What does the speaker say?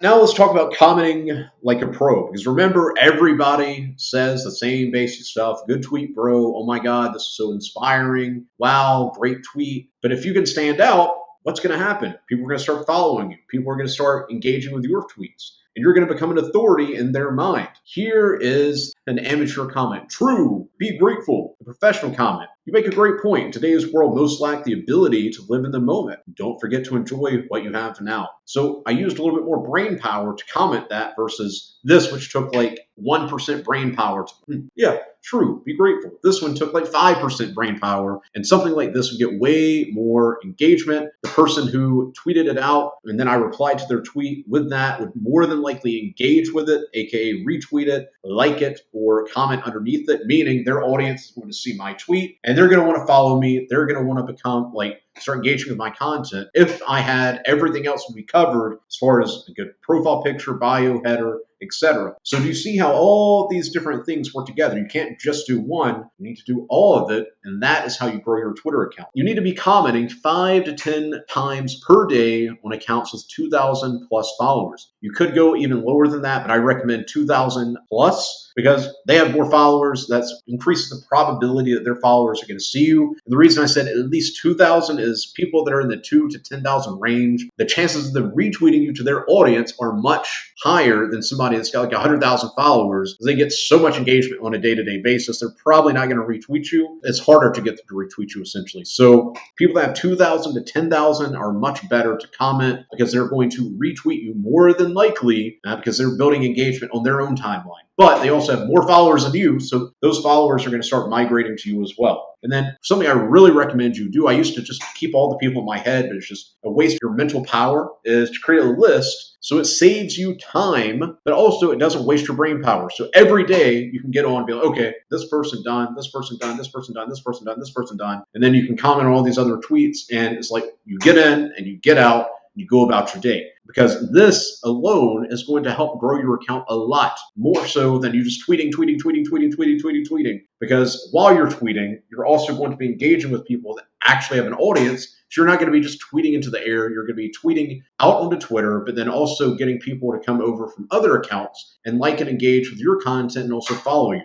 Now let's talk about commenting like a pro. Because remember, everybody says the same basic stuff. Good tweet, bro. Oh my God, this is so inspiring. Wow, great tweet. But if you can stand out, what's going to happen? People are going to start following you. People are going to start engaging with your tweets. And you're going to become an authority in their mind. Here is an amateur comment. True, be grateful. A professional comment. You make a great point. In today's world, most lack the ability to live in the moment. Don't forget to enjoy what you have now. So I used a little bit more brain power to comment that versus this, which took like 1% brain power to, yeah, true, be grateful. This one took like 5% brain power, and something like this would get way more engagement. The person who tweeted it out, and then I replied to their tweet with that, would more than likely engage with it, aka retweet it, like it, or comment underneath it, meaning their audience is going to see my tweet, and they're going to want to follow me. They're going to want to become start engaging with my content if I had everything else we covered as far as a good profile picture, bio, header, etc. So do you see how all these different things work together? You can't just do one, you need to do all of it, and that is how you grow your Twitter account. You need to be commenting 5 to 10 times per day on accounts with 2,000 plus followers. You could go even lower than that, but I recommend 2,000 plus because they have more followers. That increases the probability that their followers are going to see you. And the reason I said at least 2,000 is people that are in the 2 to 10,000 range. The chances of them retweeting you to their audience are much higher than somebody that's got like 100,000 followers. They get so much engagement on a day-to-day basis. They're probably not going to retweet you. It's harder to get them to retweet you essentially. So people that have 2,000 to 10,000 are much better to comment because they're going to retweet you more than likely because they're building engagement on their own timeline. But they also have more followers than you, so those followers are going to start migrating to you as well. And then something I really recommend you do, I used to just keep all the people in my head, but it's just a waste of your mental power, is to create a list so it saves you time, but also it doesn't waste your brain power. So every day you can get on and be like, okay, this person done, this person done, this person done, this person done, this person done. And then you can comment on all these other tweets, and it's like you get in and you get out, you go about your day. Because this alone is going to help grow your account a lot more so than you just tweeting. Because while you're tweeting, you're also going to be engaging with people that actually have an audience. So you're not going to be just tweeting into the air. You're going to be tweeting out onto Twitter, but then also getting people to come over from other accounts and like and engage with your content and also follow you.